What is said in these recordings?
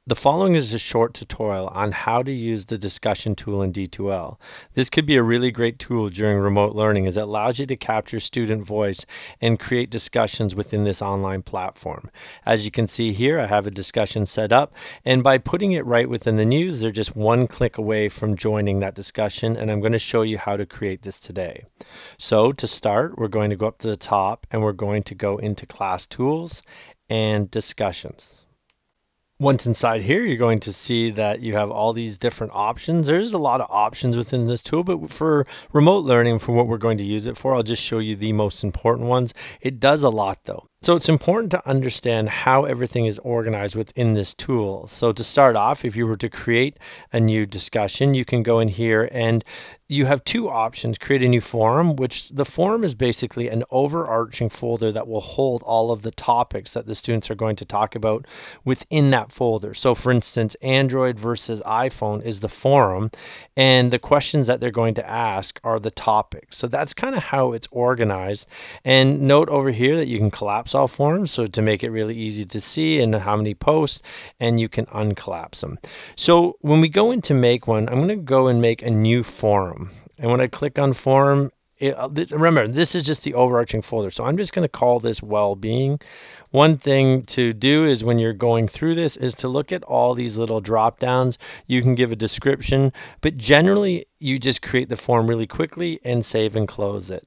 The following is a short tutorial on how to use the discussion tool in D2L. This could be a really great tool during remote learning as it allows you to capture student voice and create discussions within this online platform. As you can see here, I have a discussion set up, and by putting it right within the news, they're just one click away from joining that discussion, and I'm going to show you how to create this today. So to start, we're going to go up to the top and we're going to go into Class Tools and Discussions. Once inside here, you're going to see that you have all these different options. There's a lot of options within this tool, but for remote learning, for what we're going to use it for, I'll just show you the most important ones. It does a lot though. So it's important to understand how everything is organized within this tool. So to start off, if you were to create a new discussion, you can go in here and you have two options: create a new forum, which the forum is basically an overarching folder that will hold all of the topics that the students are going to talk about within that folder. So for instance, Android versus iPhone is the forum, and the questions that they're going to ask are the topics. So that's kind of how it's organized. And note over here that you can collapse all forums, so to make it really easy to see and how many posts, and you can uncollapse them. So when we go in to make one, I'm going to go and make a new forum. And when I click on forum, remember, this is just the overarching folder. So I'm just going to call this well-being. One thing to do is when you're going through this is to look at all these little drop downs. You can give a description, but generally you just create the form really quickly and save and close it.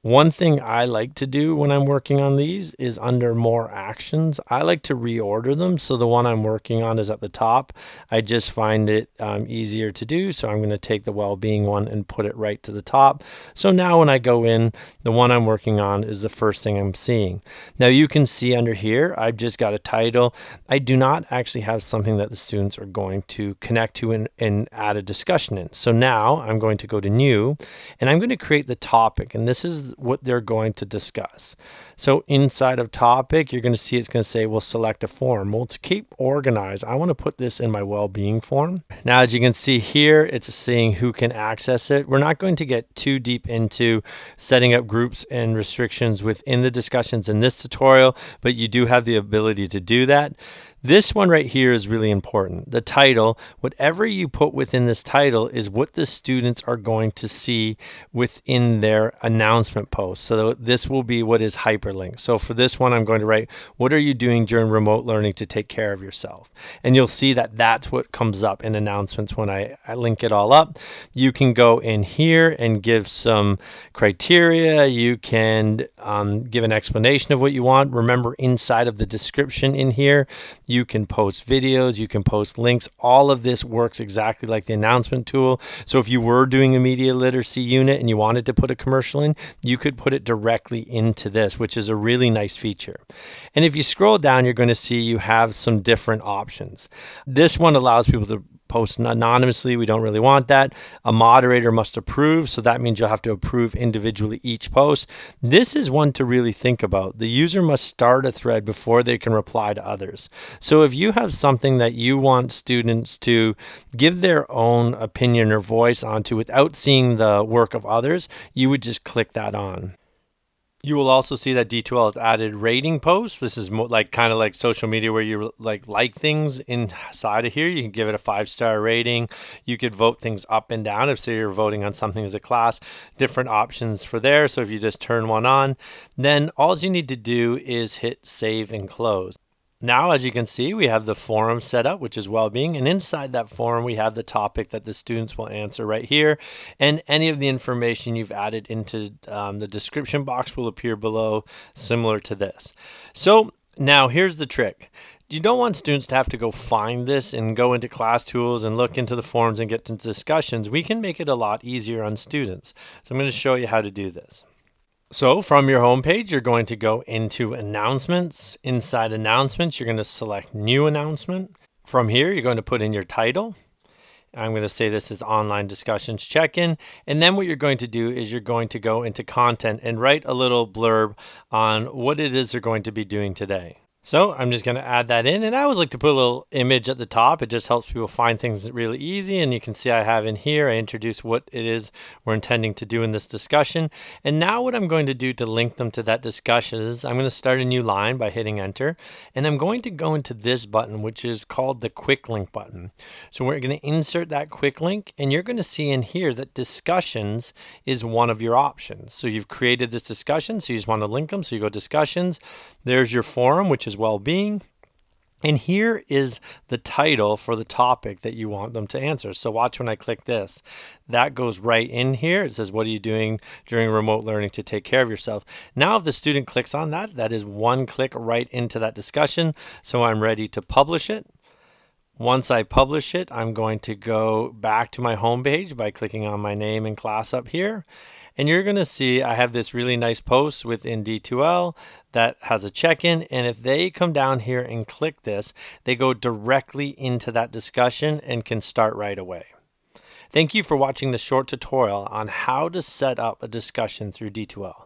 One thing I like to do when I'm working on these is under more actions, I like to reorder them. So the one I'm working on is at the top. I just find it easier to do. So I'm going to take the well-being one and put it right to the top. So now when I go in, the one I'm working on is the first thing I'm seeing. Now you can see under here, I've just got a title. I do not actually have something that the students are going to connect to and add a discussion in. So now I'm going to go to new and I'm going to create the topic. And this is what they're going to discuss. So inside of topic, you're going to see it's going to say, well, select a form. Well, to keep organized, I want to put this in my well-being form. Now, as you can see here, it's saying who can access it. We're not going to get too deep into setting up groups and restrictions within the discussions in this tutorial, but you do have the ability to do that. This one right here is really important. The title, whatever you put within this title is what the students are going to see within their announcement post. So this will be what is hyperlinked. So for this one, I'm going to write, what are you doing during remote learning to take care of yourself? And you'll see that that's what comes up in announcements when I link it all up. You can go in here and give some criteria. You can give an explanation of what you want. Remember, inside of the description in here, you can post videos, you can post links. All of this works exactly like the announcement tool. So if you were doing a media literacy unit and you wanted to put a commercial in, you could put it directly into this, which is a really nice feature. And if you scroll down, you're going to see you have some different options. This one allows people to post anonymously. We don't really want that. A moderator must approve, so that means you'll have to approve individually each post. This is one to really think about. The user must start a thread before they can reply to others. So if you have something that you want students to give their own opinion or voice onto without seeing the work of others, you would just click that on. You will also see that D2L has added rating posts. This is like kind of like social media where you like things inside of here. You can give it a 5-star rating. You could vote things up and down if say you're voting on something as a class. Different options for there. So if you just turn one on, then all you need to do is hit save and close. Now, as you can see, we have the forum set up, which is well-being, and inside that forum, we have the topic that the students will answer right here, and any of the information you've added into the description box will appear below, similar to this. So now here's the trick. You don't want students to have to go find this and go into class tools and look into the forums and get into discussions. We can make it a lot easier on students. So I'm going to show you how to do this. So from your home page, you're going to go into announcements. Inside announcements, you're going to select new announcement. From here, you're going to put in your title. I'm going to say this is online discussions check-in. And then what you're going to do is you're going to go into content and write a little blurb on what it is they're going to be doing today. So I'm just going to add that in, and I always like to put a little image at the top. It just helps people find things really easy, and you can see I have in here, I introduce what it is we're intending to do in this discussion. And now what I'm going to do to link them to that discussion is I'm going to start a new line by hitting enter, and I'm going to go into this button, which is called the quick link button. So we're going to insert that quick link, and you're going to see in here that discussions is one of your options. So you've created this discussion, so you just want to link them, so you go discussions. There's your forum, which is well-being. And here is the title for the topic that you want them to answer. So watch when I click this. That goes right in here. It says, what are you doing during remote learning to take care of yourself? Now, if the student clicks on that, that is one click right into that discussion. So I'm ready to publish it. Once I publish it, I'm going to go back to my home page by clicking on my name and class up here. And you're going to see I have this really nice post within D2L that has a check-in. And if they come down here and click this, they go directly into that discussion and can start right away. Thank you for watching this short tutorial on how to set up a discussion through D2L.